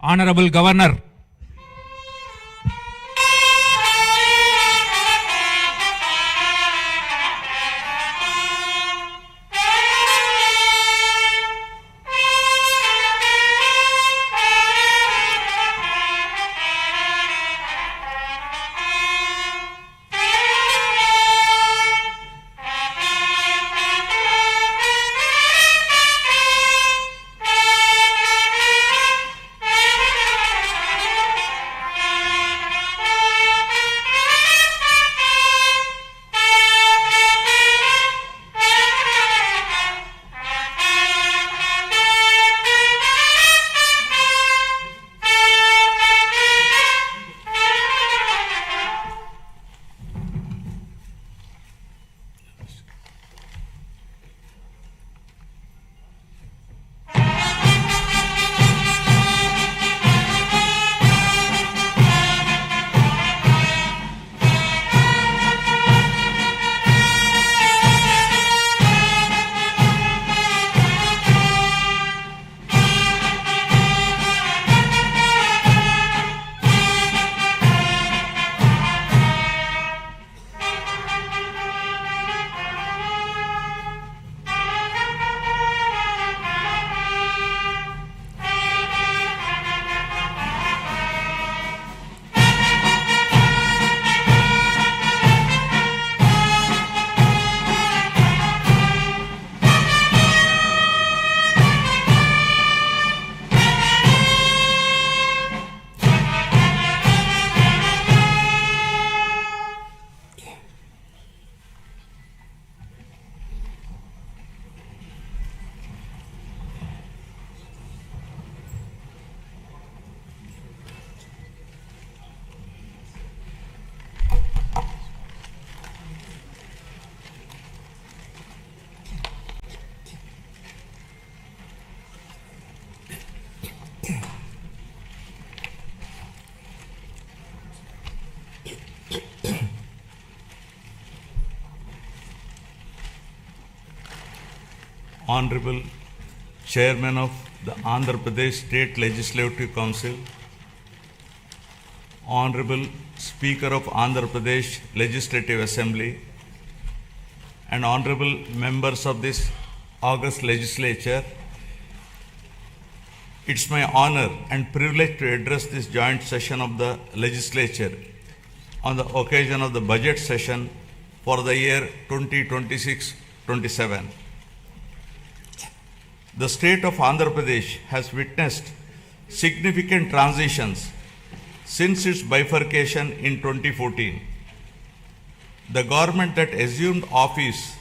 Honorable Governor, Honorable Chairman of the Andhra Pradesh State Legislative Council, Honorable Speaker of Andhra Pradesh Legislative Assembly, and Honorable members of this August Legislature, it's my honor and privilege to address this joint session of the Legislature on the occasion of the budget session for the year 2026-27. The state of Andhra Pradesh has witnessed significant transitions since its bifurcation in 2014. The government that assumed office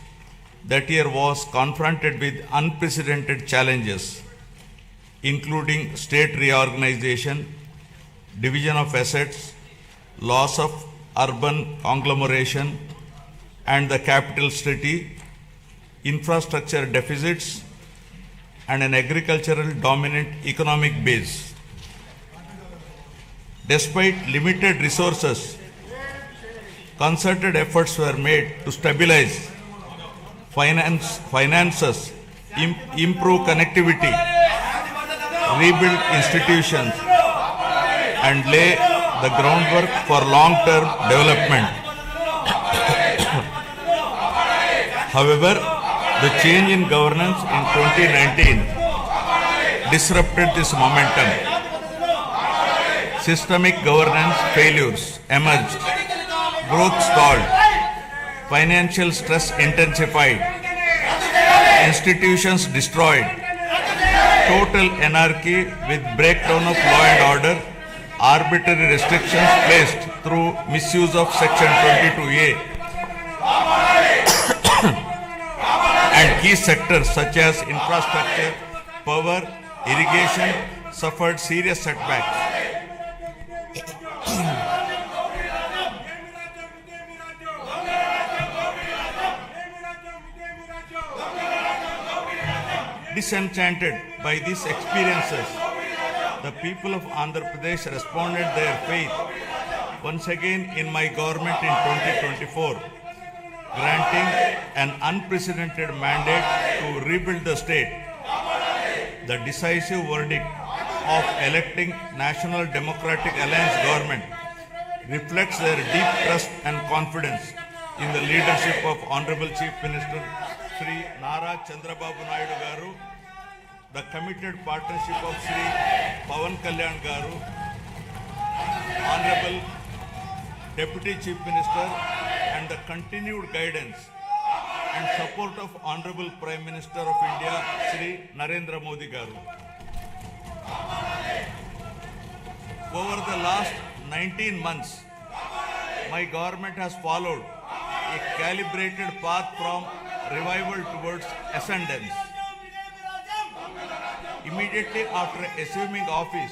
that year was confronted with unprecedented challenges, including state reorganization, division of assets, loss of urban conglomeration and the capital city, infrastructure deficits, and an agricultural dominant economic base. Despite limited resources, concerted efforts were made to stabilize finances, improve connectivity, rebuild institutions, and lay the groundwork for long-term development. However, the change in governance in 2019 disrupted this momentum. Systemic governance failures emerged, growth stalled, financial stress intensified, institutions destroyed, total anarchy with breakdown of law and order, arbitrary restrictions placed through misuse of Section 22A, and key sectors such as infrastructure, power, irrigation suffered serious setbacks. Disenchanted by these experiences, the people of Andhra Pradesh responded their faith once again in my government in 2024, granting an unprecedented mandate to rebuild the state. The decisive verdict of electing National Democratic Alliance government reflects their deep trust and confidence in the leadership of Honorable Chief Minister Sri Nara Chandrababu Naidu Garu, the committed partnership of Sri Pawan Kalyan Garu, Honorable Deputy Chief Minister, and the continued guidance and support of Honorable Prime Minister of India, Sri Narendra Modi Garu. Over the last 19 months, my government has followed a calibrated path from revival towards ascendance. Immediately after assuming office,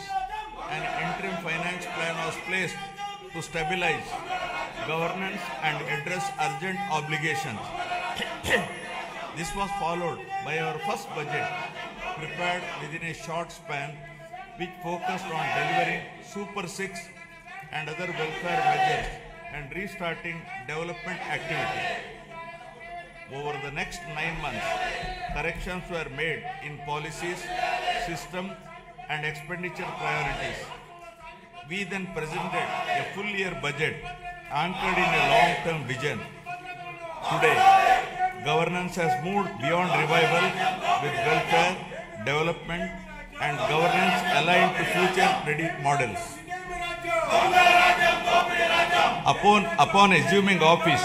an interim finance plan was placed to stabilize governance and address urgent obligations. This was followed by our first budget, prepared within a short span, which focused on delivering Super 6 and other welfare measures and restarting development activity. Over the next 9 months, corrections were made in policies, system, and expenditure priorities. We then presented a full year budget anchored in a long-term vision. Today, governance has moved beyond revival with welfare, development, and governance aligned to future-ready models. Upon assuming office,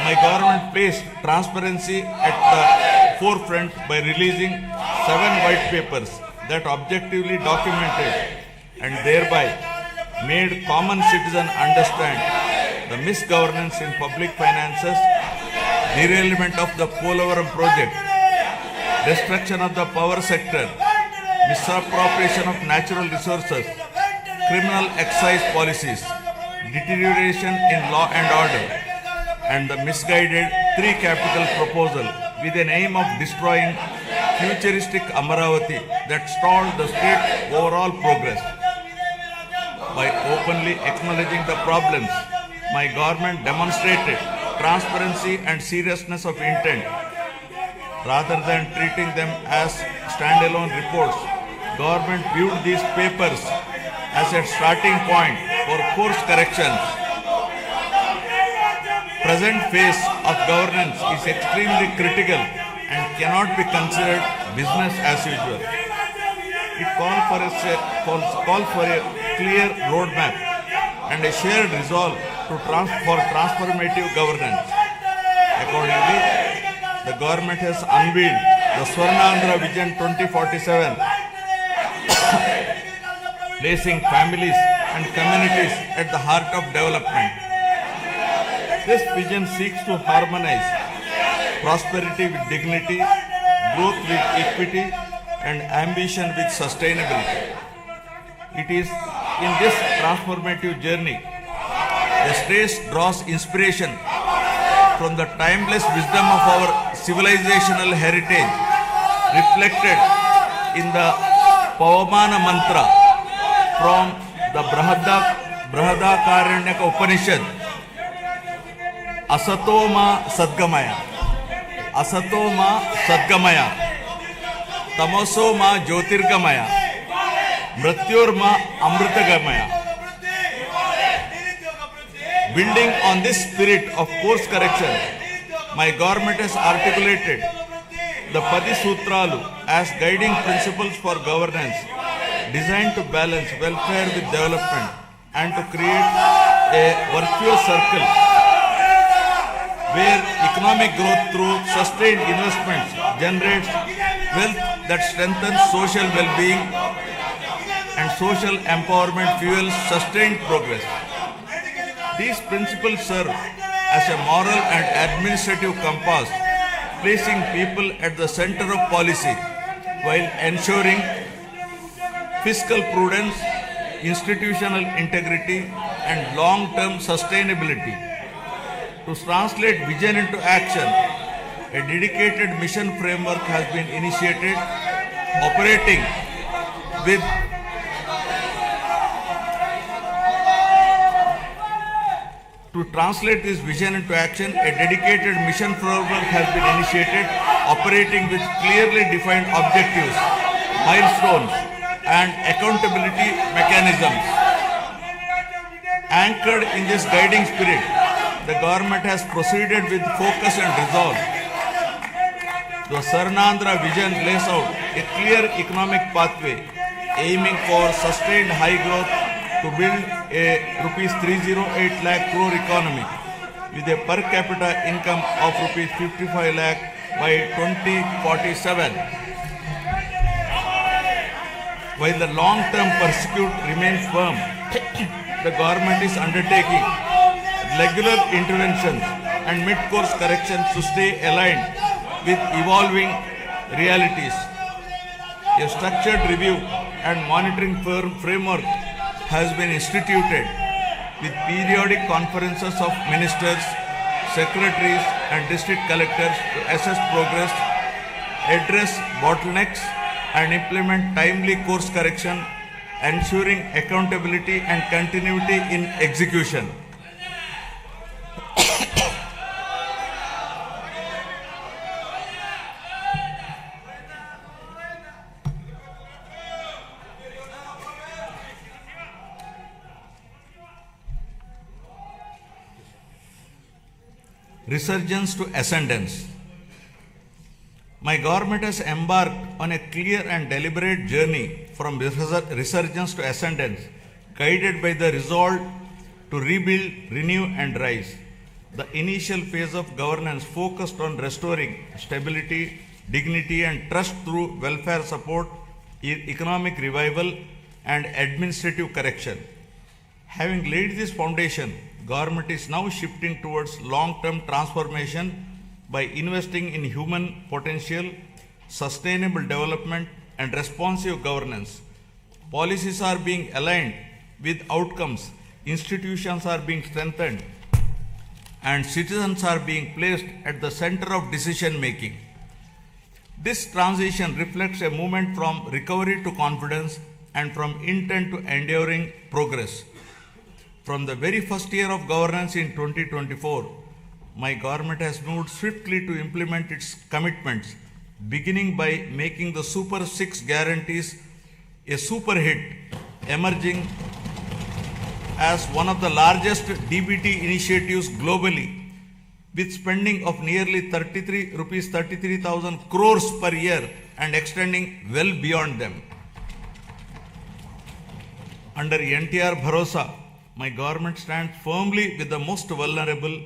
my government placed transparency at the forefront by releasing 7 white papers that objectively documented and thereby made common citizens understand the misgovernance in public finances, derailment of the Polavaram project, destruction of the power sector, misappropriation of natural resources, criminal excise policies, deterioration in law and order, and the misguided 3 capital proposal with an aim of destroying futuristic Amaravati that stalled the state's overall progress. By openly acknowledging the problems, my government demonstrated transparency and seriousness of intent. Rather than treating them as standalone reports, government viewed these papers as a starting point for course corrections. Present phase of governance is extremely critical and cannot be considered business as usual. It calls for a clear roadmap and a shared resolve for transformative governance. Accordingly, the government has unveiled the Swarnandhra Vision 2047, placing families and communities at the heart of development. This vision seeks to harmonize prosperity with dignity, growth with equity, and ambition with sustainability. It is in this transformative journey, the state draws inspiration from the timeless wisdom of our civilizational heritage, reflected in the Pavamana mantra from the Brahadakaranyaka Upanishad, Asatoma Sadgamaya, Asatoma Sadgamaya, Tamosoma Jyotirgamaya, Mrityorma Amritagamaya. Building on this spirit of course correction, my government has articulated the Padi Sutralu as guiding principles for governance, designed to balance welfare with development and to create a virtuous circle where economic growth through sustained investments generates wealth that strengthens social well-being and social empowerment fuels sustained progress. These principles serve as a moral and administrative compass, placing people at the center of policy while ensuring fiscal prudence, institutional integrity, and long-term sustainability. To translate vision into action, a dedicated mission framework has been initiated, operating with To translate this vision into action, a dedicated mission framework has been initiated, operating with clearly defined objectives, milestones, and accountability mechanisms. Anchored in this guiding spirit, the government has proceeded with focus and resolve. The Swarnandhra vision lays out a clear economic pathway aiming for sustained high growth to build a rupees 308 lakh crore economy with a per capita income of rupees 55 lakh by 2047. While the long-term pursuit remains firm, the government is undertaking regular interventions and mid-course corrections to stay aligned with evolving realities. A structured review and monitoring framework has been instituted with periodic conferences of ministers, secretaries and district collectors to assess progress, address bottlenecks and implement timely course correction, ensuring accountability and continuity in execution. Resurgence to ascendance. My government has embarked on a clear and deliberate journey from resurgence to ascendance, guided by the resolve to rebuild, renew and rise. The initial phase of governance focused on restoring stability, dignity and trust through welfare support, economic revival and administrative correction. Having laid this foundation, government is now shifting towards long-term transformation by investing in human potential, sustainable development and responsive governance. Policies are being aligned with outcomes, institutions are being strengthened, and citizens are being placed at the center of decision making. This transition reflects a movement from recovery to confidence and from intent to enduring progress. From the very first year of governance in 2024, my government has moved swiftly to implement its commitments, beginning by making the Super 6 guarantees a super hit, emerging as one of the largest DBT initiatives globally, with spending of nearly 33,000 crores per year and extending well beyond them. Under NTR Bharosa, my government stands firmly with the most vulnerable,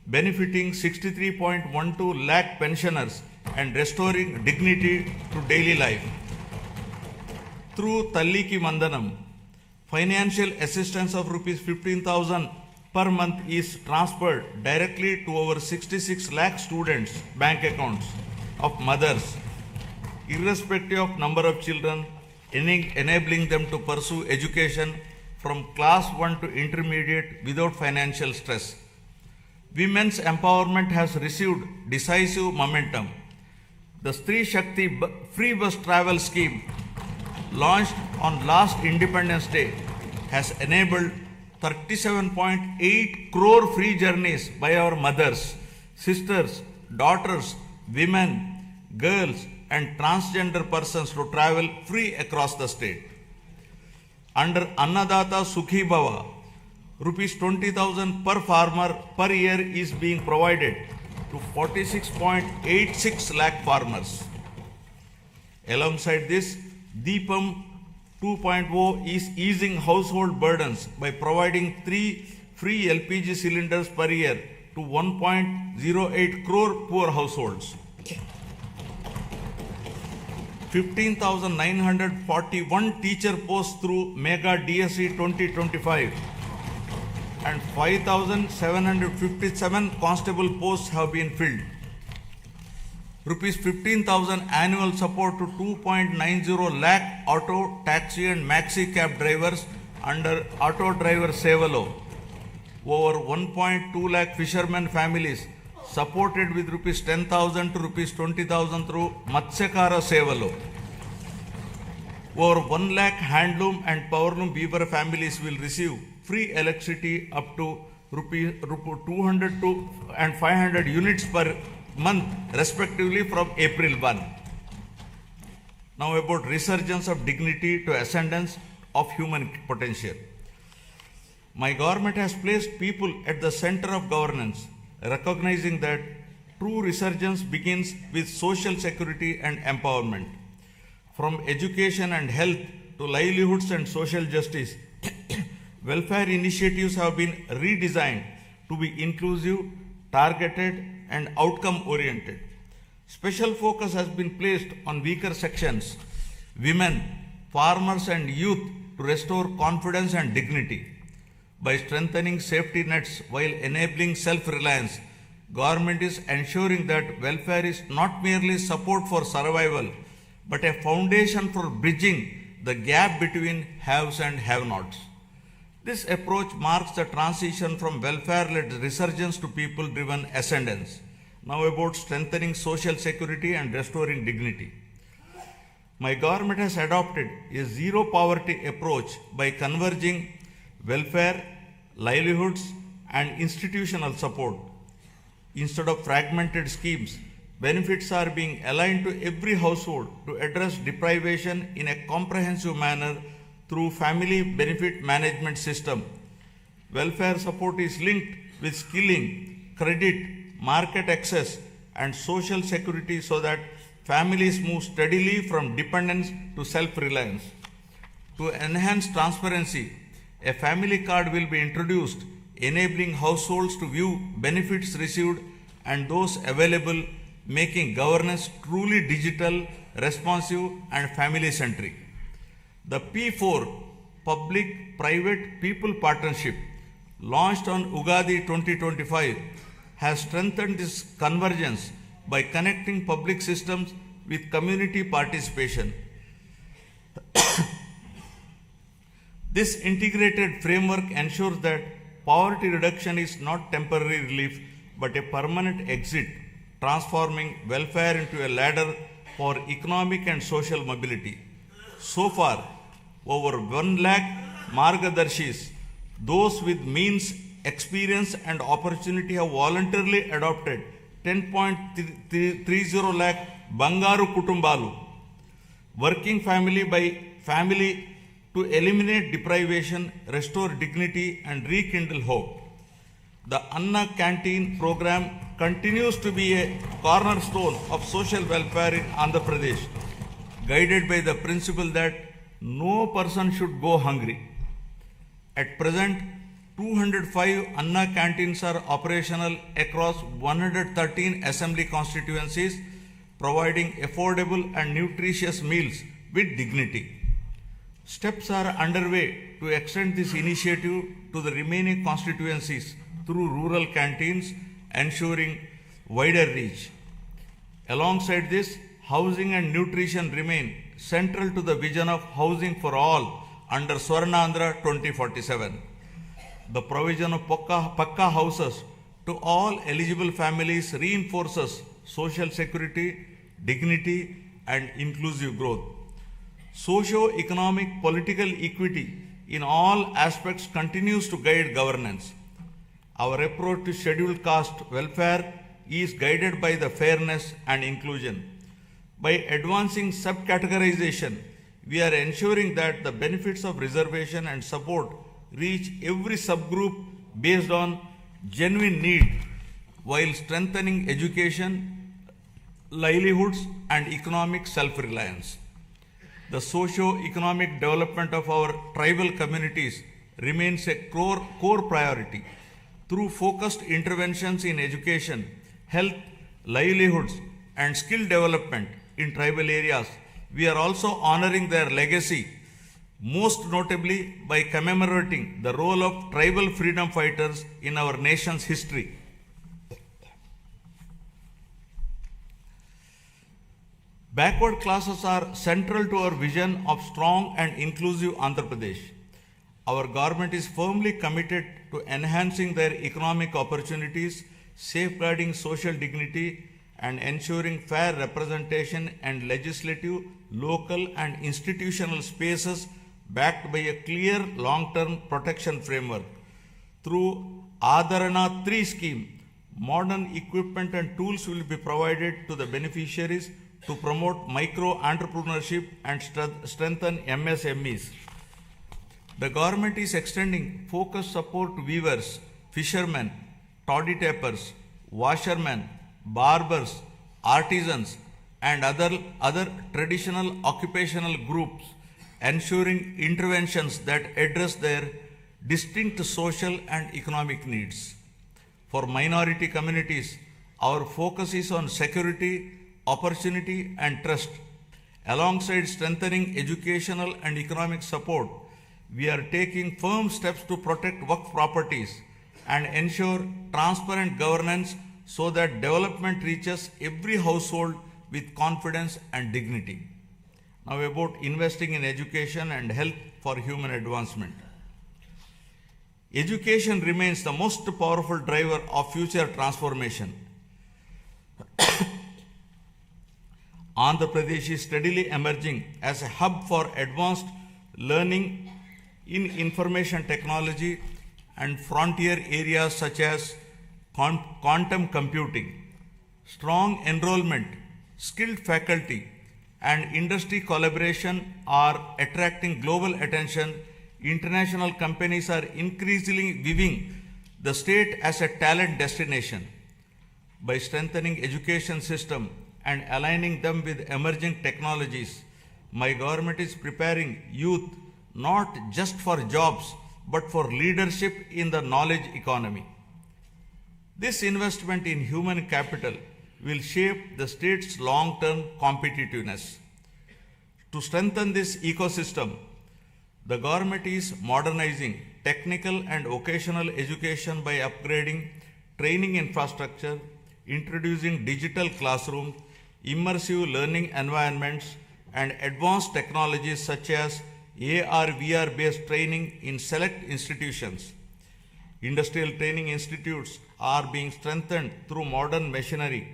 benefiting 63.12 lakh pensioners and restoring dignity to daily life. Through Talliki Mandanam, financial assistance of rupees 15,000 per month is transferred directly to over 66 lakh students' bank accounts of mothers, irrespective of number of children, enabling them to pursue education from class 1 to intermediate without financial stress. Women's empowerment has received decisive momentum. The Stree Shakti free bus travel scheme, launched on last Independence Day, has enabled 37.8 crore free journeys by our mothers, sisters, daughters, women, girls and transgender persons to travel free across the state. Under Annadata Sukhi Bhava, rupees 20,000 per farmer per year is being provided to 46.86 lakh farmers. Alongside this, Deepam 2.0 is easing household burdens by providing 3 free LPG cylinders per year to 1.08 crore poor households. 15,941 teacher posts through Mega DSE 2025 and 5,757 constable posts have been filled. Rupees 15,000 annual support to 2.90 lakh auto, taxi and maxi cab drivers under Auto Driver Sevalo. Over 1.2 lakh fishermen families supported with rupees 10,000 to rupees 20,000 through Matsyakara Sevalo. Over 1 lakh handloom and powerloom weaver families will receive free electricity up to rupees 200 and 500 units per month respectively from April 1. Now about resurgence of dignity to ascendance of human potential. My government has placed people at the center of governance, recognizing that true resurgence begins with social security and empowerment. From education and health to livelihoods and social justice, welfare initiatives have been redesigned to be inclusive, targeted, and outcome-oriented. Special focus has been placed on weaker sections, women, farmers, and youth to restore confidence and dignity. By strengthening safety nets while enabling self-reliance, government is ensuring that welfare is not merely support for survival, but a foundation for bridging the gap between haves and have-nots. This approach marks the transition from welfare-led resurgence to people-driven ascendance. Now about strengthening social security and restoring dignity. My government has adopted a zero poverty approach by converging welfare, livelihoods, and institutional support. Instead of fragmented schemes, benefits are being aligned to every household to address deprivation in a comprehensive manner through family benefit management system. Welfare support is linked with skilling, credit, market access, and social security so that families move steadily from dependence to self-reliance. To enhance transparency, a family card will be introduced, enabling households to view benefits received and those available, making governance truly digital, responsive, and family-centric. The P4 Public-Private People Partnership, launched on Ugadi 2025, has strengthened this convergence by connecting public systems with community participation. This integrated framework ensures that poverty reduction is not temporary relief but a permanent exit, transforming welfare into a ladder for economic and social mobility. So far, over 1 lakh Margadarshis, those with means, experience, and opportunity have voluntarily adopted 10.30 lakh Bangaru Kutumbalu, working family by family to eliminate deprivation, restore dignity, and rekindle hope. The Anna Canteen program continues to be a cornerstone of social welfare in Andhra Pradesh, guided by the principle that no person should go hungry. At present, 205 Anna canteens are operational across 113 assembly constituencies, providing affordable and nutritious meals with dignity. Steps are underway to extend this initiative to the remaining constituencies through rural canteens, ensuring wider reach. Alongside this, housing and nutrition remain central to the vision of housing for all under Swarnandhra 2047. The provision of Pakka houses to all eligible families reinforces social security, dignity, and inclusive growth. Socio-economic political equity in all aspects continues to guide governance. Our approach to scheduled caste welfare is guided by the fairness and inclusion. By advancing subcategorization, we are ensuring that the benefits of reservation and support reach every subgroup based on genuine need, while strengthening education, livelihoods, and economic self-reliance. The socio-economic development of our tribal communities remains a core priority. Through focused interventions in education, health, livelihoods, and skill development in tribal areas, we are also honoring their legacy, most notably by commemorating the role of tribal freedom fighters in our nation's history. Backward classes are central to our vision of strong and inclusive Andhra Pradesh. Our government is firmly committed to enhancing their economic opportunities, safeguarding social dignity, and ensuring fair representation and legislative, local, and institutional spaces backed by a clear long-term protection framework. Through Adharana 3 scheme, modern equipment and tools will be provided to the beneficiaries to promote micro entrepreneurship and strengthen MSMEs. The government is extending focused support to weavers, fishermen, toddy tappers, washermen, barbers, artisans, and other traditional occupational groups, ensuring interventions that address their distinct social and economic needs. For minority communities, our focus is on security, opportunity, and trust. Alongside strengthening educational and economic support, we are taking firm steps to protect Waqf properties and ensure transparent governance so that development reaches every household with confidence and dignity. Now about investing in education and health for human advancement. Education remains the most powerful driver of future transformation. Andhra Pradesh is steadily emerging as a hub for advanced learning in information technology and frontier areas such as quantum computing. Strong enrollment, skilled faculty, and industry collaboration are attracting global attention. International companies are increasingly viewing the state as a talent destination. By strengthening education system and aligning them with emerging technologies, my government is preparing youth not just for jobs but for leadership in the knowledge economy. This investment in human capital will shape the state's long-term competitiveness. To strengthen this ecosystem, the government is modernizing technical and vocational education by upgrading training infrastructure, introducing digital classrooms, immersive learning environments, and advanced technologies such as AR/VR based training in select institutions. Industrial training institutes are being strengthened through modern machinery,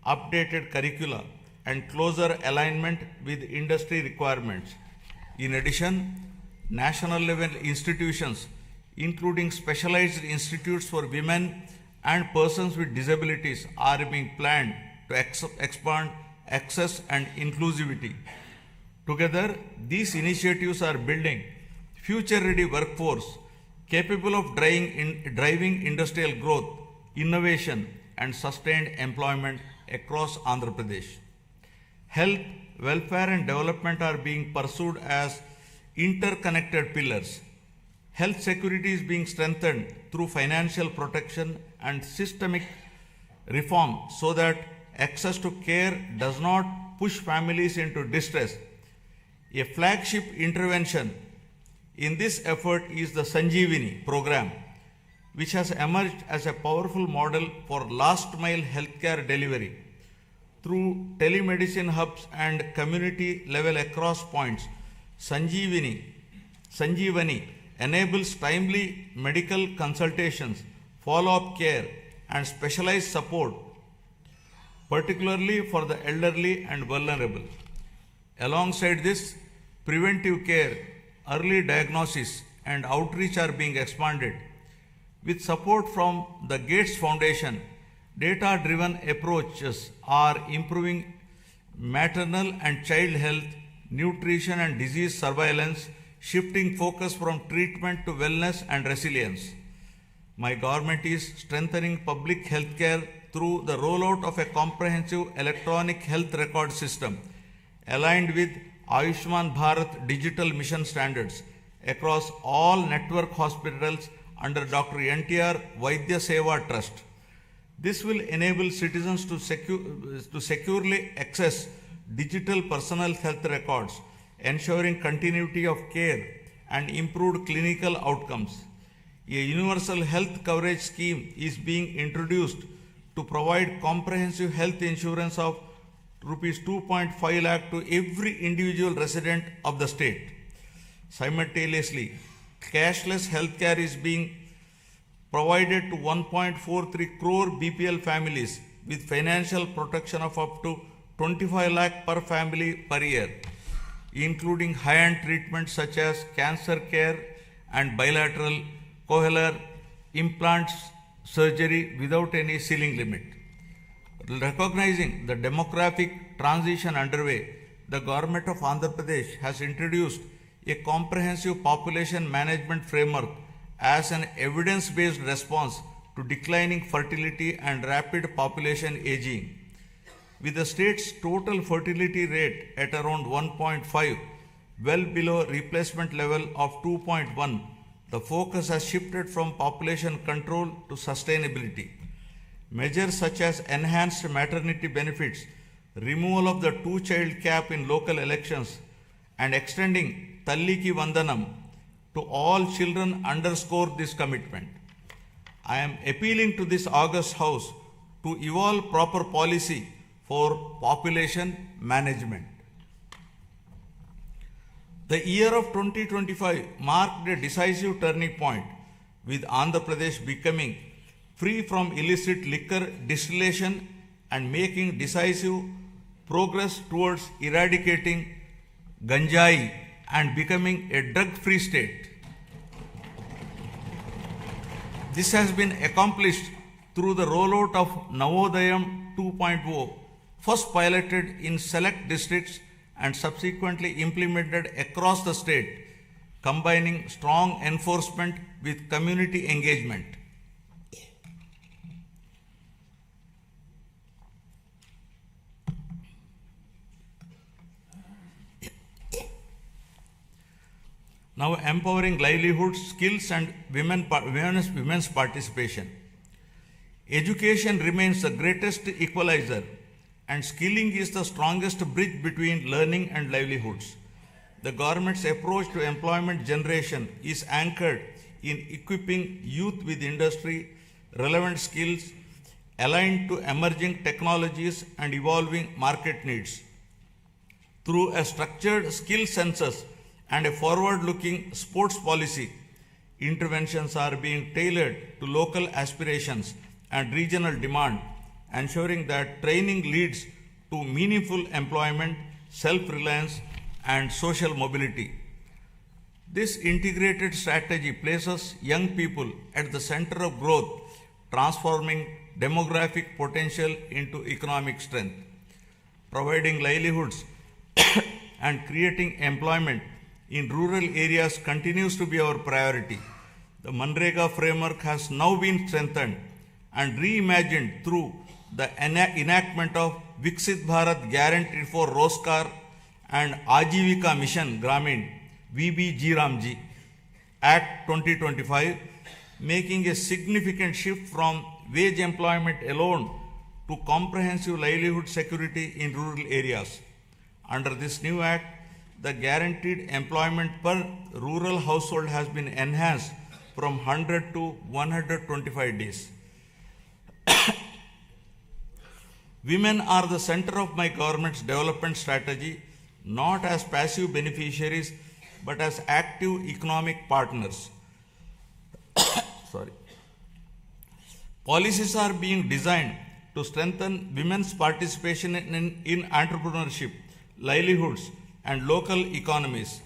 updated curricula, and closer alignment with industry requirements. In addition, national level institutions, including specialized institutes for women and persons with disabilities, are being planned to expand access and inclusivity. Together, these initiatives are building future-ready workforce capable of driving industrial growth, innovation, and sustained employment across Andhra Pradesh. Health, welfare, and development are being pursued as interconnected pillars. Health security is being strengthened through financial protection and systemic reform so that access to care does not push families into distress. A flagship intervention in this effort is the Sanjeevani program, which has emerged as a powerful model for last mile healthcare delivery. Through telemedicine hubs and community level across points, Sanjeevani enables timely medical consultations, follow-up care, and specialized support, particularly for the elderly and vulnerable. Alongside this, preventive care, early diagnosis, and outreach are being expanded. With support from the Gates Foundation, data-driven approaches are improving maternal and child health, nutrition, and disease surveillance, shifting focus from treatment to wellness and resilience. My government is strengthening public health care through the rollout of a comprehensive electronic health record system aligned with Ayushman Bharat digital mission standards across all network hospitals under Dr. NTR Vaidya Seva Trust. This will enable citizens to securely access digital personal health records, ensuring continuity of care and improved clinical outcomes. A universal health coverage scheme is being introduced to provide comprehensive health insurance of Rs 2.5 lakh to every individual resident of the state. Simultaneously, cashless healthcare is being provided to 1.43 crore BPL families with financial protection of up to 25 lakh per family per year, including high-end treatments such as cancer care and bilateral cochlear implants surgery without any ceiling limit. Recognizing the demographic transition underway, the government of Andhra Pradesh has introduced a comprehensive population management framework as an evidence-based response to declining fertility and rapid population aging. With the state's total fertility rate at around 1.5, well below replacement level of 2.1, the focus has shifted from population control to sustainability. Measures such as enhanced maternity benefits, removal of the two-child cap in local elections, and extending Talliki Vandanam to all children underscore this commitment. I am appealing to this august House to evolve proper policy for population management. The year of 2025 marked a decisive turning point, with Andhra Pradesh becoming free from illicit liquor distillation and making decisive progress towards eradicating ganjai and becoming a drug-free state. This has been accomplished through the rollout of Navodayam 2.0, first piloted in select districts and subsequently implemented across the state, combining strong enforcement with community engagement. Now empowering livelihoods, skills and women's participation. Education remains the greatest equalizer and skilling is the strongest bridge between learning and livelihoods. The government's approach to employment generation is anchored in equipping youth with industry relevant skills aligned to emerging technologies and evolving market needs. Through a structured skill census and a forward-looking sports policy, interventions are being tailored to local aspirations and regional demand, ensuring that training leads to meaningful employment, self-reliance, and social mobility. This integrated strategy places young people at the center of growth, transforming demographic potential into economic strength. Providing livelihoods and creating employment in rural areas continues to be our priority. The Manrega framework has now been strengthened and reimagined through the enactment of Viksit Bharat Guarantee for Roskar and Ajivika Mission Gramin VBG Ramji Act 2025, making a significant shift from wage employment alone to comprehensive livelihood security in rural areas. Under this new act, the guaranteed employment per rural household has been enhanced from 100 to 125 days. Women are the center of my government's development strategy, not as passive beneficiaries, but as active economic partners. Policies are being designed to strengthen women's participation in entrepreneurship, livelihoods, and local economies.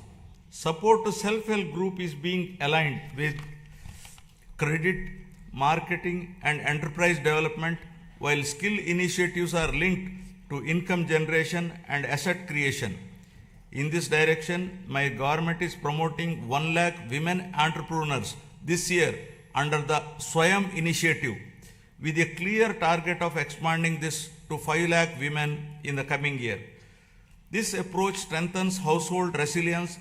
Support to self-help group is being aligned with credit, marketing, and enterprise development, while skill initiatives are linked to income generation and asset creation. In this direction, my government is promoting 1 lakh women entrepreneurs this year under the Swayam initiative, with a clear target of expanding this to 5 lakh women in the coming year. This approach strengthens household resilience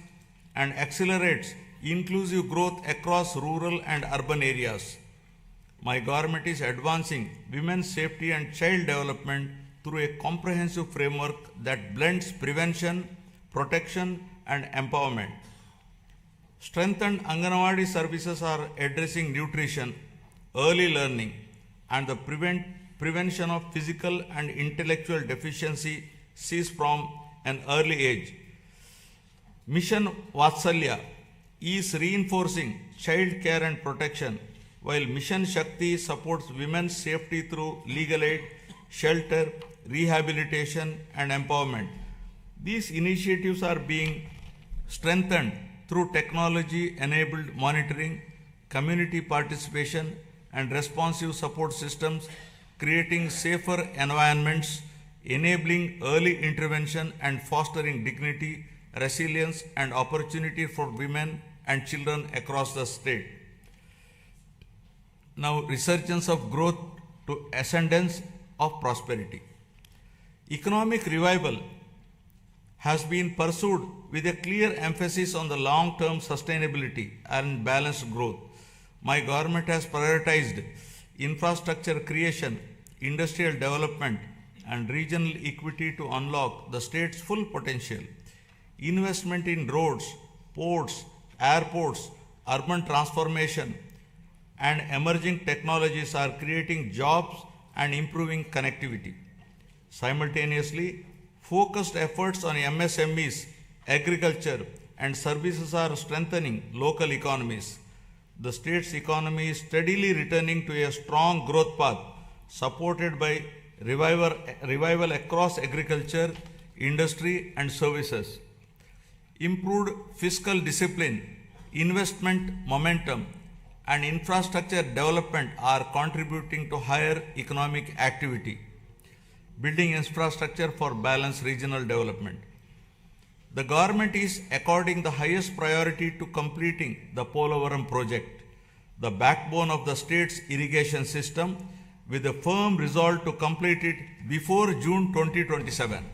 and accelerates inclusive growth across rural and urban areas. My government is advancing women's safety and child development through a comprehensive framework that blends prevention, protection, and empowerment. Strengthened Anganwadi services are addressing nutrition, early learning, and the prevention of physical and intellectual deficiencies from an early age. Mission Vatsalya is reinforcing child care and protection, while Mission Shakti supports women's safety through legal aid, shelter, rehabilitation, and empowerment. These initiatives are being strengthened through technology-enabled monitoring, community participation, and responsive support systems, creating safer environments, enabling early intervention and fostering dignity, resilience and opportunity for women and children across the state. Now, resurgence of growth to ascendance of prosperity. Economic revival has been pursued with a clear emphasis on the long-term sustainability and balanced growth. My government has prioritized infrastructure creation, industrial development, and regional equity to unlock the state's full potential. Investment in roads, ports, airports, urban transformation, and emerging technologies are creating jobs and improving connectivity. Simultaneously, focused efforts on MSMEs, agriculture, and services are strengthening local economies. The state's economy is steadily returning to a strong growth path, supported by revival across agriculture, industry, and services. Improved fiscal discipline, investment momentum, and infrastructure development are contributing to higher economic activity. Building infrastructure for balanced regional development. The government is according the highest priority to completing the Polavaram project, the backbone of the state's irrigation system, with a firm resolve to complete it before June 2027.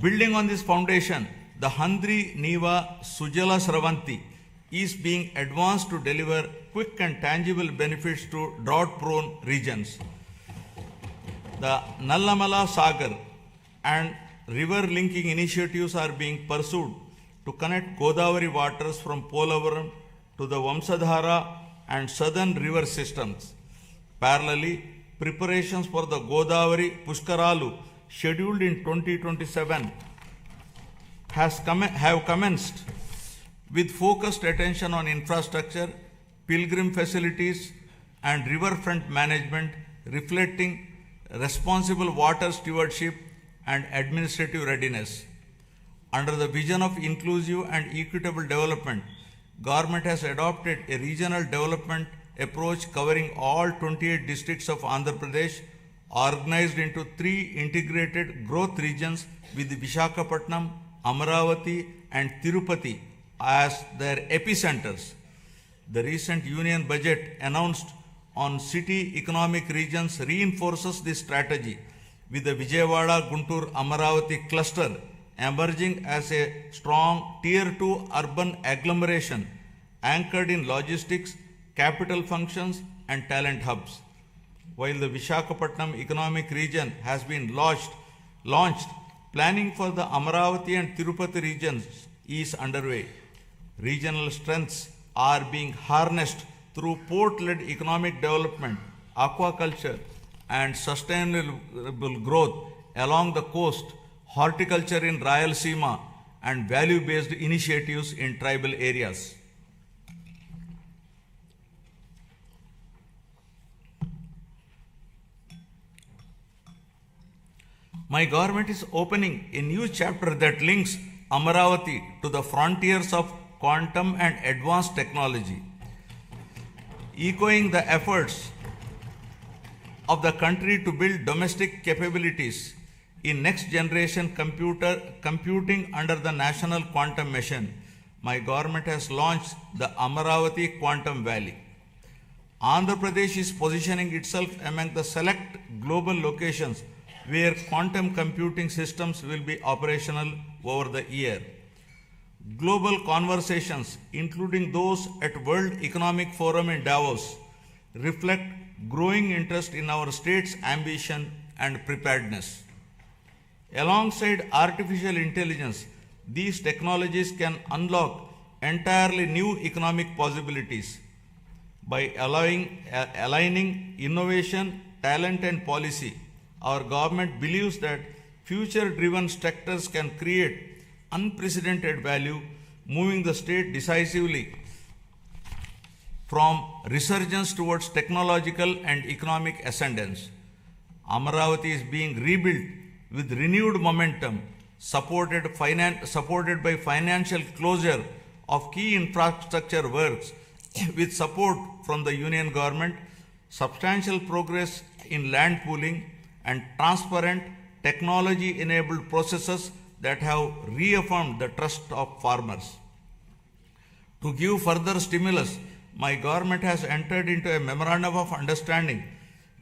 Building on this foundation, the Handri Neva Sujala Sravanti is being advanced to deliver quick and tangible benefits to drought-prone regions. The Nallamala Sagar and river linking initiatives are being pursued to connect Godavari waters from Polavaram to the Vamsadhara and southern river systems. Parallelly, preparations for the Godavari Pushkaralu scheduled in 2027 have commenced with focused attention on infrastructure, pilgrim facilities, and riverfront management, reflecting responsible water stewardship and administrative readiness. Under the vision of inclusive and equitable development, government has adopted a regional development approach covering all 28 districts of Andhra Pradesh, organized into 3 integrated growth regions with Visakhapatnam, Amaravati, and Tirupati as their epicenters. The recent union budget announced on city economic regions reinforces this strategy, with the Vijayawada Guntur Amaravati cluster emerging as a strong Tier 2 urban agglomeration anchored in logistics, capital functions, and talent hubs. While the Visakhapatnam economic region has been launched, planning for the Amaravati and Tirupati regions is underway. Regional strengths are being harnessed through port-led economic development, aquaculture, and sustainable growth along the coast, horticulture in Rayalaseema, and value-based initiatives in tribal areas. My government is opening a new chapter that links Amaravati to the frontiers of quantum and advanced technology, echoing the efforts of the country to build domestic capabilities in next generation computing under the National Quantum Mission. My government has launched the Amaravati Quantum Valley. Andhra Pradesh is positioning itself among the select global locations where quantum computing systems will be operational over the year. Global conversations, including those at World Economic Forum in Davos, reflect growing interest in our state's ambition and preparedness. Alongside artificial intelligence, these technologies can unlock entirely new economic possibilities. By aligning innovation, talent, and policy, our government believes that future-driven sectors can create unprecedented value, moving the state decisively from resurgence towards technological and economic ascendance. Amaravati is being rebuilt with renewed momentum, supported by financial closure of key infrastructure works With support from the union government, substantial progress in land pooling and transparent technology-enabled processes that have reaffirmed the trust of farmers. To give further stimulus, my government has entered into a memorandum of understanding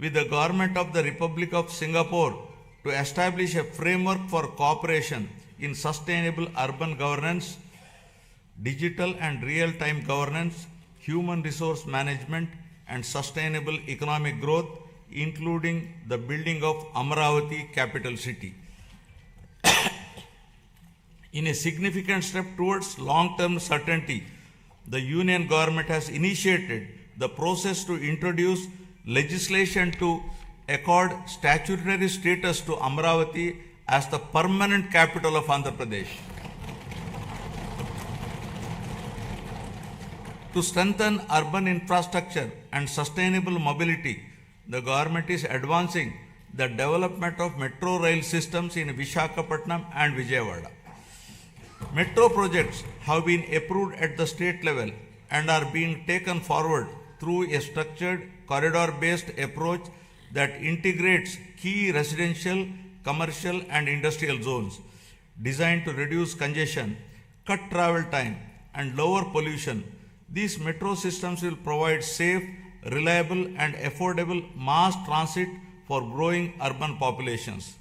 with the government of the Republic of Singapore to establish a framework for cooperation in sustainable urban governance, digital and real-time governance, human resource management, and sustainable economic growth, including the building of Amaravati capital city. In a significant step towards long-term certainty, the union government has initiated the process to introduce legislation to accord statutory status to Amaravati as the permanent capital of Andhra Pradesh. To strengthen urban infrastructure and sustainable mobility, the government is advancing the development of metro rail systems in Visakhapatnam and Vijayawada. Metro projects have been approved at the state level and are being taken forward through a structured corridor-based approach that integrates key residential, commercial and industrial zones designed to reduce congestion, cut travel time and lower pollution. These metro systems will provide safe, reliable and affordable mass transit for growing urban populations.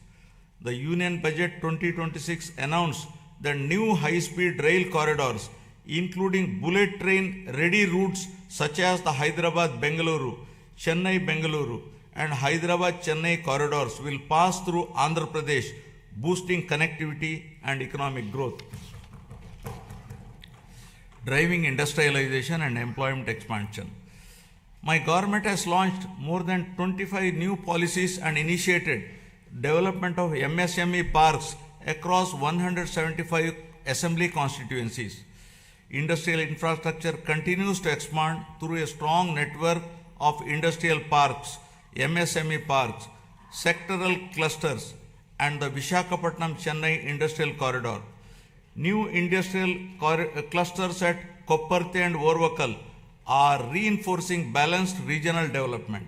The Union Budget 2026 announced the new high-speed rail corridors, including bullet train-ready routes such as the Hyderabad-Bengaluru, Chennai-Bengaluru and Hyderabad-Chennai corridors will pass through Andhra Pradesh, boosting connectivity and economic growth. Driving industrialization and employment expansion. My government has launched more than 25 new policies and initiated development of MSME parks across 175 assembly constituencies. Industrial infrastructure continues to expand through a strong network of industrial parks, MSME parks, sectoral clusters, and the Visakhapatnam-Chennai industrial corridor. New industrial clusters at Kopparthe and Orvakal are reinforcing balanced regional development.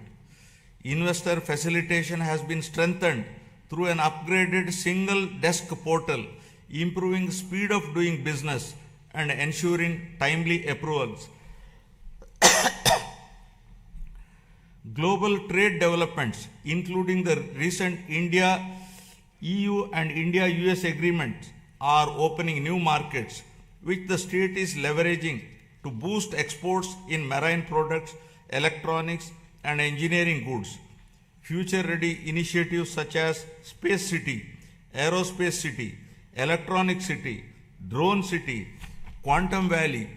Investor facilitation has been strengthened through an upgraded single desk portal, improving speed of doing business and ensuring timely approvals. Global trade developments, including the recent India-EU and India-US agreements, are opening new markets, which the state is leveraging to boost exports in marine products, electronics, and engineering goods. Future-ready initiatives such as Space City, Aerospace City, Electronic City, Drone City, Quantum Valley,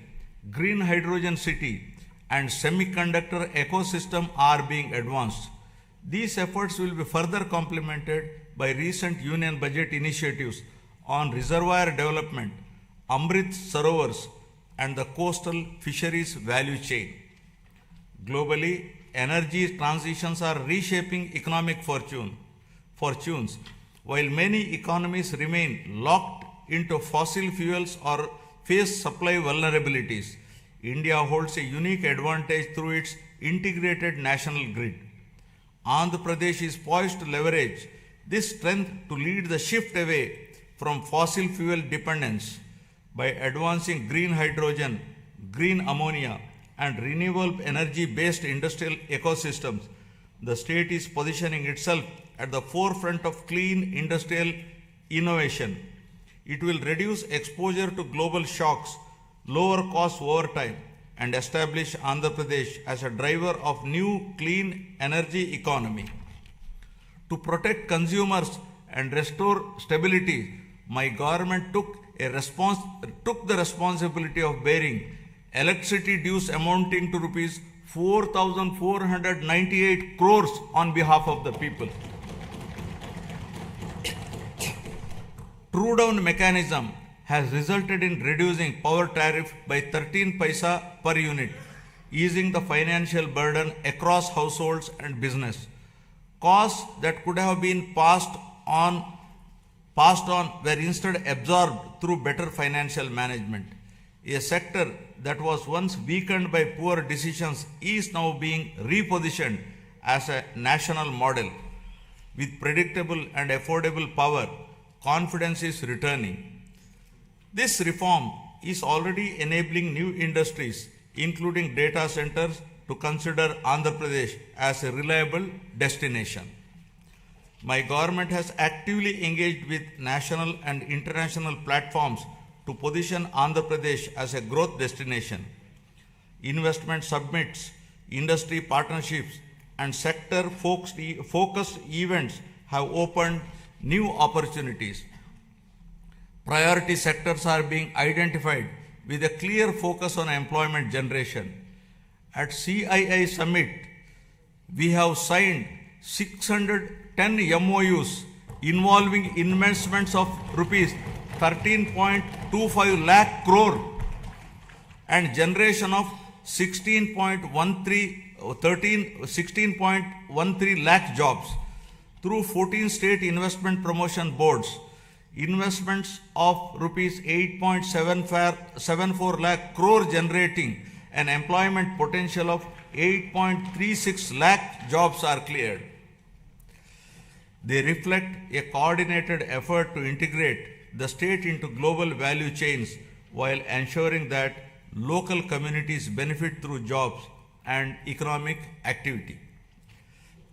Green Hydrogen City, and Semiconductor ecosystem are being advanced. These efforts will be further complemented by recent Union Budget initiatives on reservoir development, Amrit Sarovars, and the coastal fisheries value chain. Globally, energy transitions are reshaping economic fortunes. While many economies remain locked into fossil fuels or face supply vulnerabilities, India holds a unique advantage through its integrated national grid. Andhra Pradesh is poised to leverage this strength to lead the shift away from fossil fuel dependence by advancing green hydrogen, green ammonia, and renewable energy-based industrial ecosystems. The state is positioning itself at the forefront of clean industrial innovation. It will reduce exposure to global shocks, lower costs over time, and establish Andhra Pradesh as a driver of new clean energy economy. To protect consumers and restore stability, my government took the responsibility of bearing electricity dues amounting to rupees 4,498 crores on behalf of the people. True down mechanism has resulted in reducing power tariff by 13 paisa per unit, easing the financial burden across households and business. Costs that could have been passed on were instead absorbed through better financial management. A sector that was once weakened by poor decisions is now being repositioned as a national model. With predictable and affordable power, confidence is returning. This reform is already enabling new industries, including data centers, to consider Andhra Pradesh as a reliable destination. My government has actively engaged with national and international platforms to position Andhra Pradesh as a growth destination. Investment summits, industry partnerships, and sector-focused events have opened new opportunities. Priority sectors are being identified with a clear focus on employment generation. At CII Summit, we have signed 610 MOUs involving investments of rupees 13.25 lakh crore and generation of 16.13 lakh jobs through 14 state investment promotion boards. Investments of rupees 8.74 lakh crore generating an employment potential of 8.36 lakh jobs are cleared. They reflect a coordinated effort to integrate the state into global value chains while ensuring that local communities benefit through jobs and economic activity.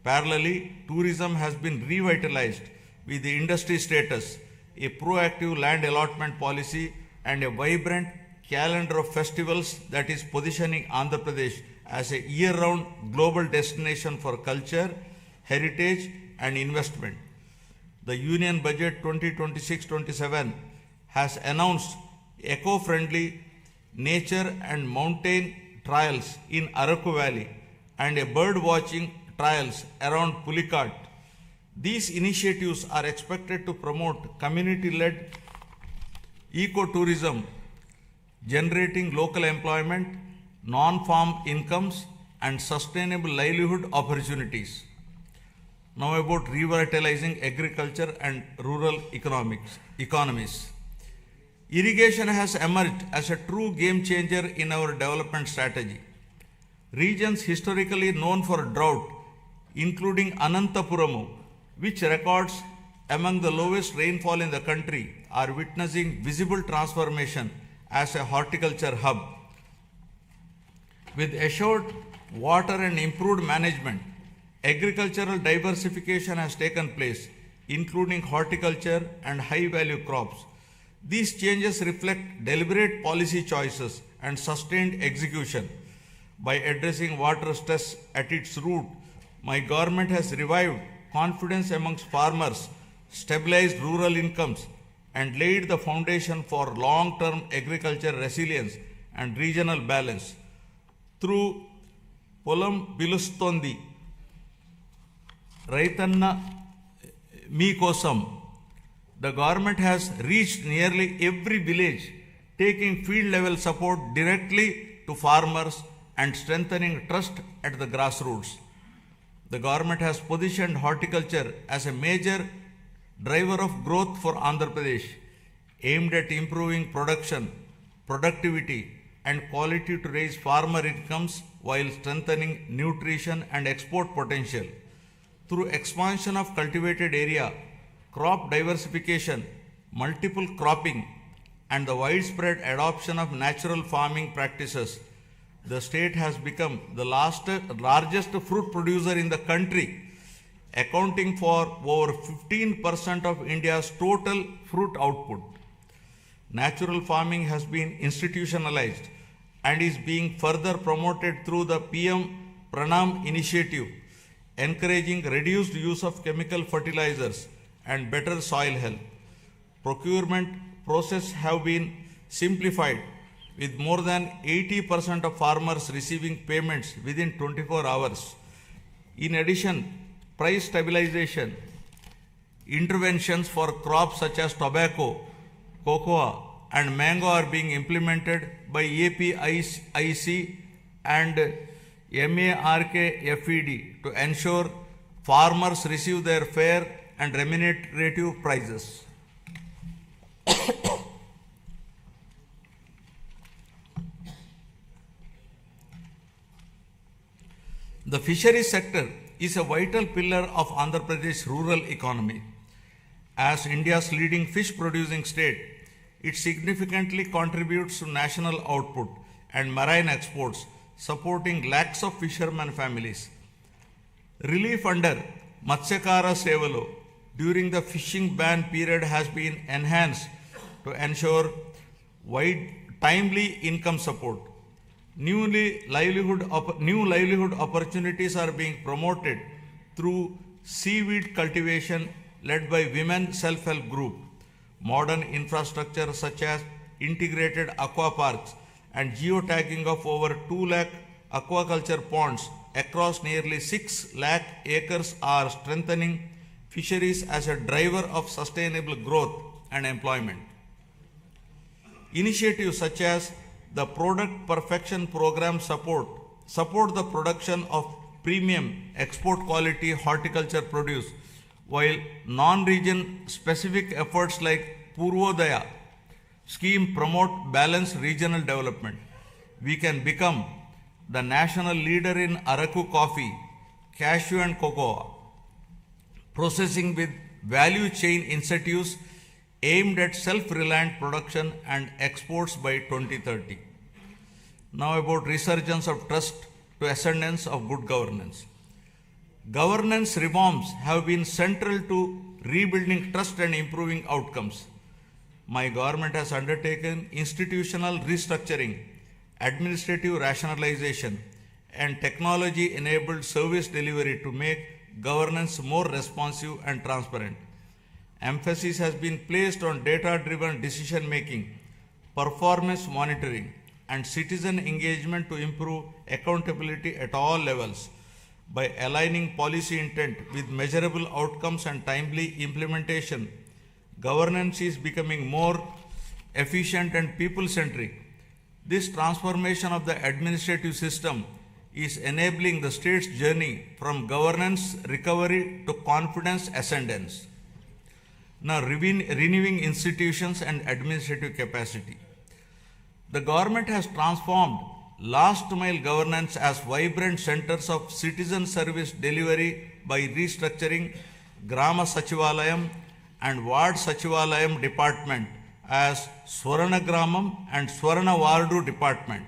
Parallelly, tourism has been revitalized with the industry status, a proactive land allotment policy, and a vibrant calendar of festivals that is positioning Andhra Pradesh as a year-round global destination for culture, heritage, and investment. The Union Budget 2026-27 has announced eco-friendly nature and mountain trails in Araku Valley and a bird watching trails around Pulikat. These initiatives are expected to promote community-led ecotourism, generating local employment, non-farm incomes, and sustainable livelihood opportunities. Now about revitalizing agriculture and rural economies. Irrigation has emerged as a true game changer in our development strategy. Regions historically known for drought, including Anantapuramu, which records among the lowest rainfall in the country, are witnessing visible transformation as a horticulture hub. With assured water and improved management, agricultural diversification has taken place, including horticulture and high-value crops. These changes reflect deliberate policy choices and sustained execution. By addressing water stress at its root, my government has revived confidence amongst farmers, stabilized rural incomes, and laid the foundation for long-term agriculture resilience and regional balance. Through Polam Pilustondi, Raitanna Meekosam, the government has reached nearly every village, taking field-level support directly to farmers and strengthening trust at the grassroots. The government has positioned horticulture as a major driver of growth for Andhra Pradesh, aimed at improving production, productivity, and quality to raise farmer incomes while strengthening nutrition and export potential. Through expansion of cultivated area, crop diversification, multiple cropping, and the widespread adoption of natural farming practices, the state has become the largest fruit producer in the country, accounting for over 15% of India's total fruit output. Natural farming has been institutionalized and is being further promoted through the PM Pranam initiative, encouraging reduced use of chemical fertilizers and better soil health. Procurement process have been simplified, with more than 80% of farmers receiving payments within 24 hours. In addition, price stabilization interventions for crops such as tobacco, cocoa, and mango are being implemented by APIC and MARKFED to ensure farmers receive their fair and remunerative prices. The fisheries sector is a vital pillar of Andhra Pradesh rural economy. As India's leading fish producing state, it significantly contributes to national output and marine exports, supporting lakhs of fishermen families. Relief under Matsyakara Sevalo during the fishing ban period has been enhanced to ensure timely income support. New livelihood opportunities are being promoted through seaweed cultivation led by women self-help group. Modern infrastructure such as integrated aqua parks and geotagging of over 2 lakh aquaculture ponds across nearly 6 lakh acres are strengthening fisheries as a driver of sustainable growth and employment. Initiatives such as the Product Perfection Program support the production of premium export quality horticulture produce, while non-region specific efforts like Purvodaya scheme promote balanced regional development. We can become the national leader in Araku coffee, cashew and cocoa processing with value chain incentives aimed at self-reliant production and exports by 2030. Now about resurgence of trust to ascendance of good governance. Governance reforms have been central to rebuilding trust and improving outcomes. My government has undertaken institutional restructuring, administrative rationalization, and technology-enabled service delivery to make governance more responsive and transparent. Emphasis has been placed on data-driven decision-making, performance monitoring, and citizen engagement to improve accountability at all levels. By aligning policy intent with measurable outcomes and timely implementation, governance is becoming more efficient and people-centric. This transformation of the administrative system is enabling the state's journey from governance recovery to confidence ascendance. Now, renewing institutions and administrative capacity. The government has transformed last mile governance as vibrant centers of citizen service delivery by restructuring Grama Sachivalayam and Ward Sachivalayam department as Swarana Gramam and Swarana Wardu department.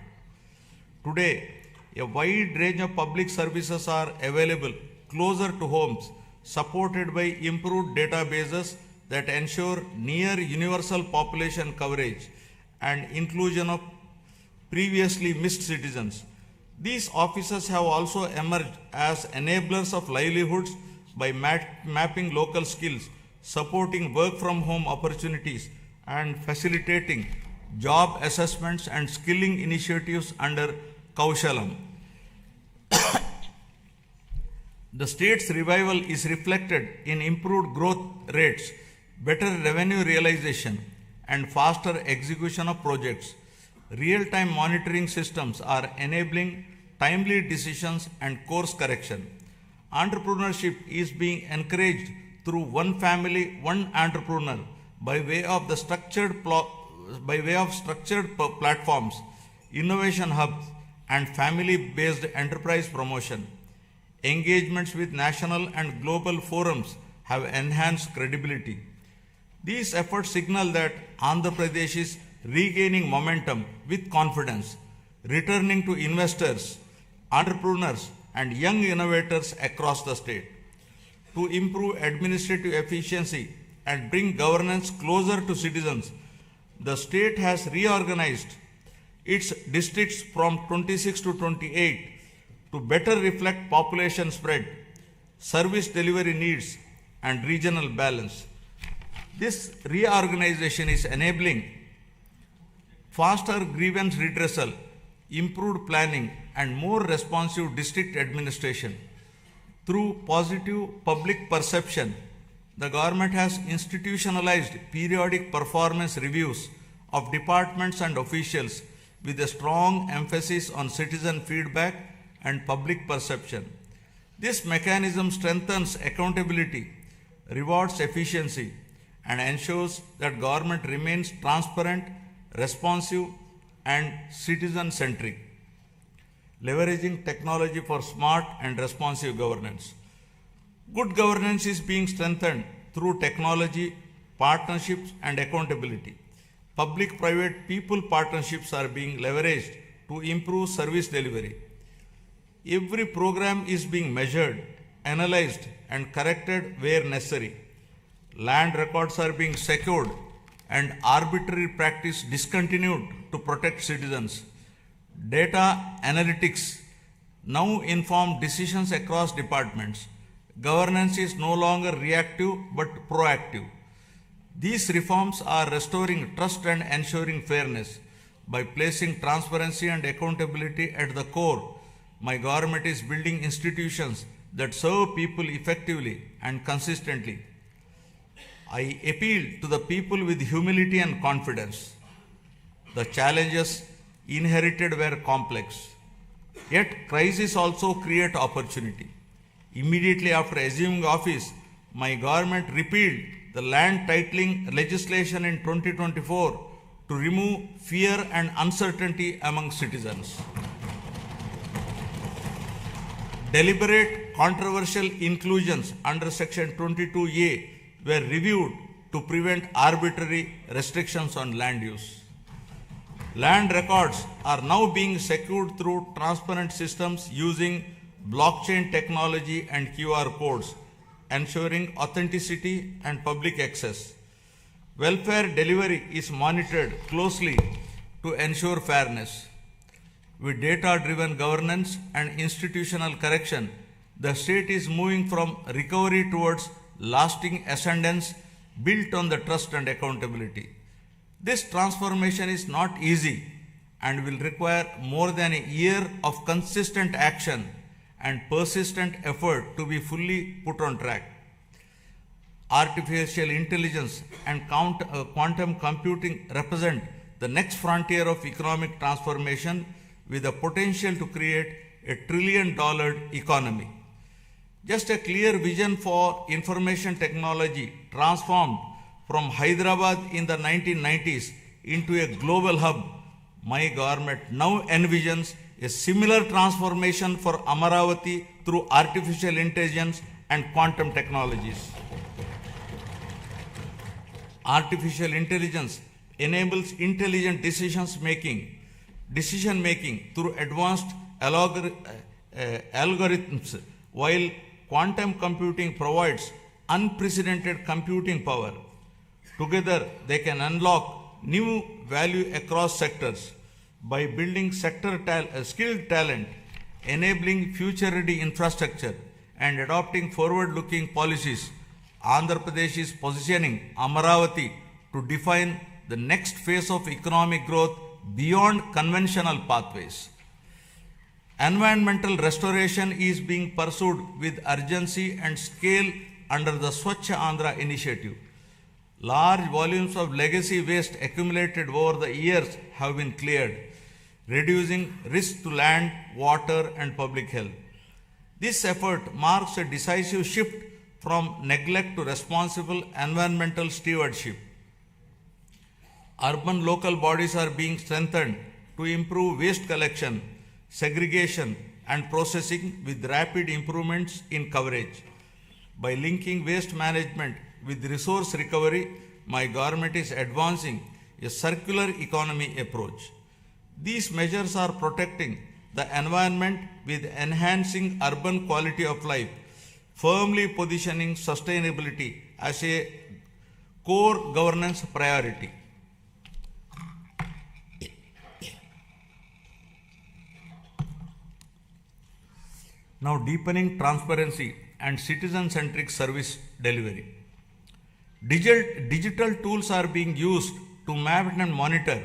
Today, a wide range of public services are available closer to homes, supported by improved databases that ensure near universal population coverage and inclusion of previously missed citizens. These offices have also emerged as enablers of livelihoods by mapping local skills, supporting work from home opportunities, and facilitating job assessments and skilling initiatives under Kaushalam. The state's revival is reflected in improved growth rates, better revenue realization, and faster execution of projects. Real-time monitoring systems are enabling timely decisions and course correction. Entrepreneurship is being encouraged through one family, one entrepreneur by way of structured platforms, innovation hubs, and family-based enterprise promotion. Engagements with national and global forums have enhanced credibility. These efforts signal that Andhra Pradesh is regaining momentum with confidence, returning to investors, entrepreneurs, and young innovators across the state. To improve administrative efficiency and bring governance closer to citizens, the state has reorganized its districts from 26 to 28 to better reflect population spread, service delivery needs, and regional balance. This reorganization is enabling faster grievance redressal, improved planning, and more responsive district administration. Through positive public perception, the government has institutionalized periodic performance reviews of departments and officials with a strong emphasis on citizen feedback and public perception. This mechanism strengthens accountability, rewards efficiency, and ensures that government remains transparent, responsive, and citizen-centric. leveraging technology for smart and responsive governance. Good governance is being strengthened through technology, partnerships, and accountability. Public-private people partnerships are being leveraged to improve service delivery. Every program is being measured, analyzed, and corrected where necessary. Land records are being secured and arbitrary practice discontinued to protect citizens. Data analytics now inform decisions across departments. Governance is no longer reactive but proactive. These reforms are restoring trust and ensuring fairness. By placing transparency and accountability at the core, my government is building institutions that serve people effectively and consistently. I appeal to the people with humility and confidence. The challenges inherited were complex, yet crises also create opportunity. Immediately after assuming office, my government repealed the land titling legislation in 2024 to remove fear and uncertainty among citizens. Deliberate controversial inclusions under Section 22A were reviewed to prevent arbitrary restrictions on land use. Land records are now being secured through transparent systems using blockchain technology and QR codes, ensuring authenticity and public access. Welfare delivery is monitored closely to ensure fairness. With data-driven governance and institutional correction, the state is moving from recovery towards lasting ascendance built on the trust and accountability. This transformation is not easy and will require more than a year of consistent action and persistent effort to be fully put on track. Artificial intelligence and quantum computing represent the next frontier of economic transformation with the potential to create $1 trillion economy. Just a clear vision for information technology transformed from Hyderabad in the 1990s into a global hub, my government now envisions a similar transformation for Amaravati through artificial intelligence and quantum technologies. Artificial intelligence enables intelligent decision making through advanced algorithms, while quantum computing provides unprecedented computing power. Together, they can unlock new value across sectors. By building skilled talent, enabling future-ready infrastructure, and adopting forward-looking policies, Andhra Pradesh is positioning Amaravati to define the next phase of economic growth beyond conventional pathways. Environmental restoration is being pursued with urgency and scale under the Swachh Andhra initiative. Large volumes of legacy waste accumulated over the years have been cleared, reducing risk to land, water, and public health. This effort marks a decisive shift from neglect to responsible environmental stewardship. Urban local bodies are being strengthened to improve waste collection, segregation, and processing with rapid improvements in coverage. By linking waste management with resource recovery, my government is advancing a circular economy approach. These measures are protecting the environment with enhancing urban quality of life, firmly positioning sustainability as a core governance priority. Now, deepening transparency and citizen-centric service delivery. Digital tools are being used to map and monitor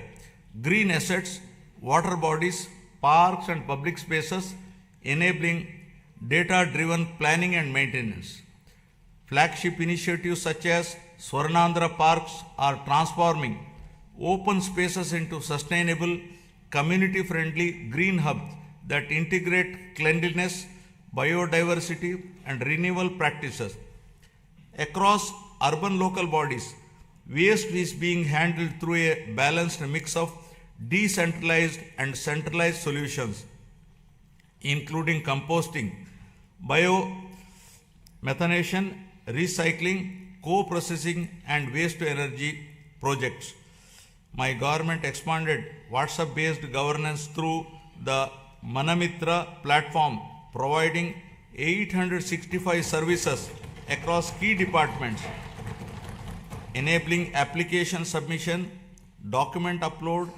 green assets, water bodies, parks, and public spaces, enabling data-driven planning and maintenance. Flagship initiatives such as Swarnandhra Parks are transforming open spaces into sustainable, community-friendly green hubs that integrate cleanliness, biodiversity, and renewable practices. Across urban local bodies, waste is being handled through a balanced mix of decentralized and centralized solutions. including composting, biomethanation, recycling, co-processing and waste-to-energy projects. My government expanded WhatsApp-based governance through the Manamitra platform, providing 865 services across key departments, enabling application submission, document upload,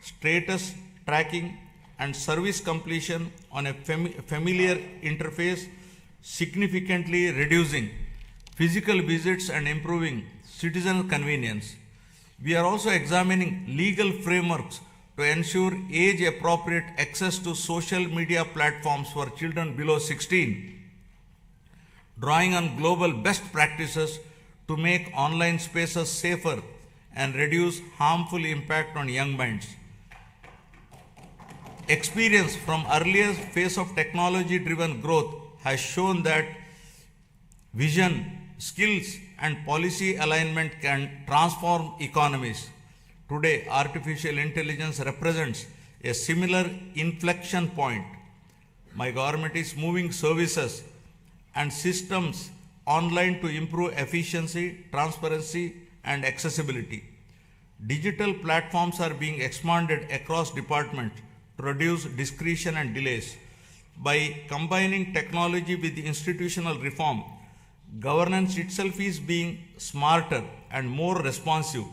status tracking, and service completion on a familiar interface, significantly reducing physical visits and improving citizen convenience. We are also examining legal frameworks to ensure age-appropriate access to social media platforms for children below 16, drawing on global best practices to make online spaces safer and reduce harmful impact on young minds. Experience from earlier phase of technology-driven growth has shown that vision, skills, and policy alignment can transform economies. Today, artificial intelligence represents a similar inflection point. My government is moving services and systems online to improve efficiency, transparency, and accessibility. Digital platforms are being expanded across departments to reduce discretion and delays. By combining technology with institutional reform, governance itself is being smarter and more responsive.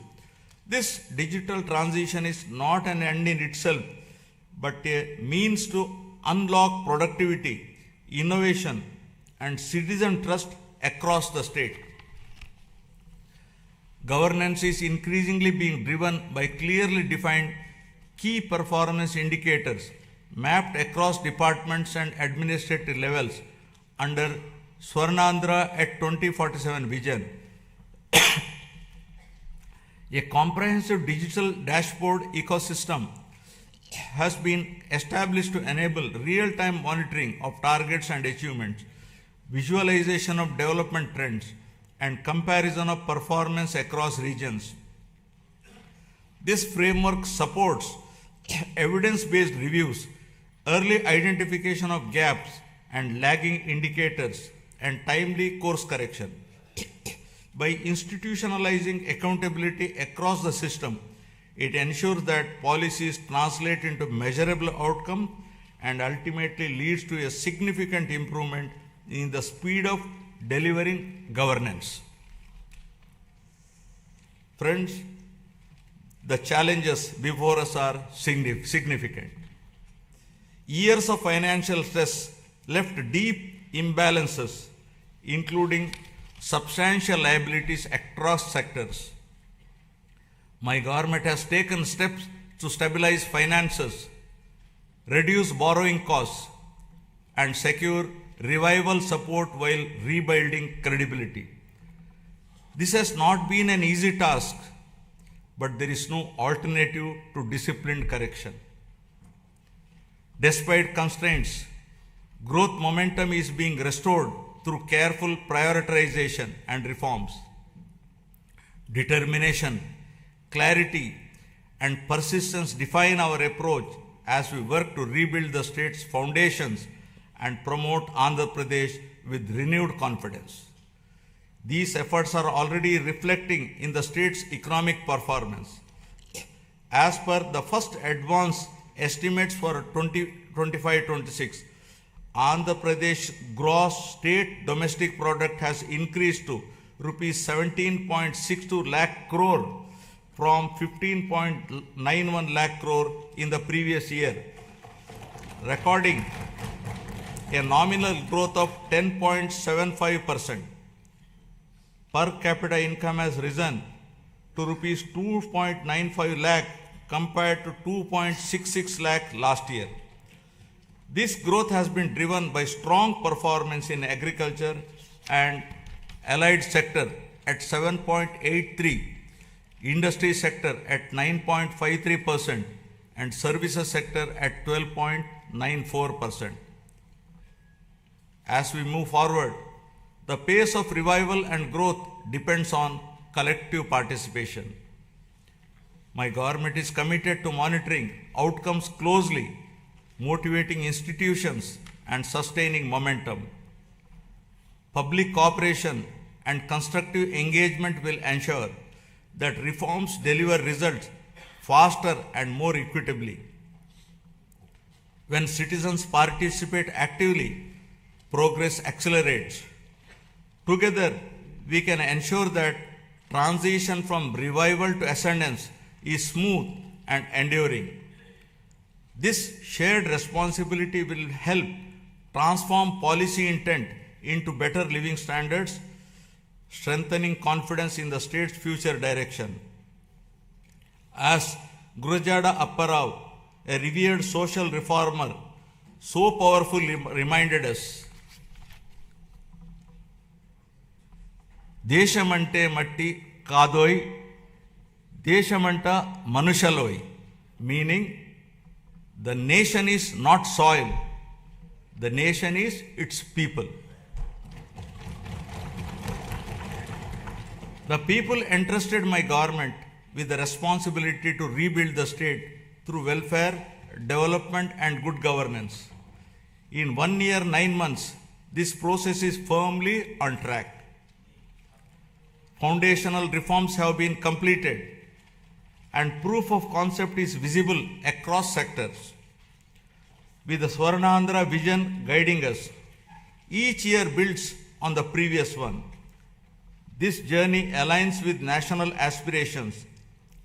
This digital transition is not an end in itself, but a means to unlock productivity, innovation, and citizen trust across the state. Governance is increasingly being driven by clearly defined key performance indicators mapped across departments and administrative levels under Swarnandhra at 2047 vision. A comprehensive digital dashboard ecosystem has been established to enable real-time monitoring of targets and achievements, visualization of development trends, and comparison of performance across regions. This framework supports evidence-based reviews, early identification of gaps and lagging indicators, and timely course correction. By institutionalizing accountability across the system, it ensures that policies translate into measurable outcomes and ultimately leads to a significant improvement in the speed of delivering governance. Friends, the challenges before us are significant. Years of financial stress left deep imbalances, including substantial liabilities across sectors. My government has taken steps to stabilize finances, reduce borrowing costs, and secure revival support while rebuilding credibility. This has not been an easy task, but there is no alternative to disciplined correction. Despite constraints, growth momentum is being restored through careful prioritization and reforms. Determination, clarity, and persistence define our approach as we work to rebuild the state's foundations and promote Andhra Pradesh with renewed confidence. These efforts are already reflecting in the state's economic performance. As per the first advance estimates for 2025-26, Andhra Pradesh gross state domestic product has increased to rupees 17.62 lakh crore from 15.91 lakh crore in the previous year, recording a nominal growth of 10.75%. Per capita income has risen to rupees 2.95 lakh compared to 2.66 lakh last year. This growth has been driven by strong performance in agriculture and allied sector at 7.83, industry sector at 9.53%, and services sector at 12.94%. As we move forward, the pace of revival and growth depends on collective participation. My government is committed to monitoring outcomes closely motivating institutions and sustaining momentum. Public cooperation and constructive engagement will ensure that reforms deliver results faster and more equitably. When citizens participate actively, progress accelerates. Together, we can ensure that transition from revival to ascendance is smooth and enduring. This shared responsibility will help transform policy intent into better living standards, strengthening confidence in the state's future direction. As Gurujada Apparao, a revered social reformer, so powerfully reminded us, Deshamante matti kadoi, Deshamanta manushaloi, meaning the nation is not soil, the nation is its people. The people entrusted my government with the responsibility to rebuild the state through welfare, development and good governance. In 1 year, 9 months, this process is firmly on track. Foundational reforms have been completed and proof of concept is visible across sectors. With the Swarnandhra vision guiding us, each year builds on the previous one. This journey aligns with national aspirations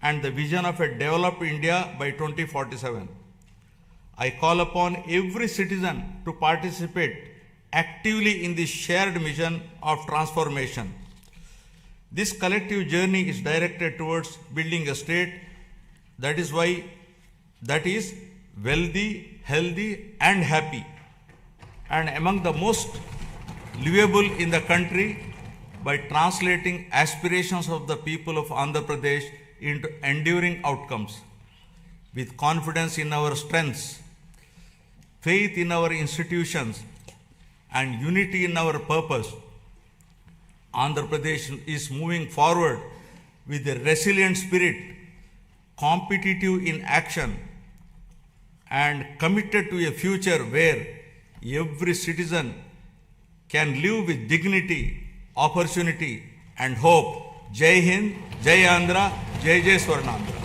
and the vision of a developed India by 2047. I call upon every citizen to participate actively in this shared mission of transformation. This collective journey is directed towards building a state that is wealthy, healthy and happy, and among the most livable in the country by translating aspirations of the people of Andhra Pradesh into enduring outcomes. With confidence in our strengths, faith in our institutions, and unity in our purpose, Andhra Pradesh is moving forward with a resilient spirit, competitive in action, and committed to a future where every citizen can live with dignity, opportunity, and hope. Jai Hind, Jai Andhra, Jai Jai Swarnandhra.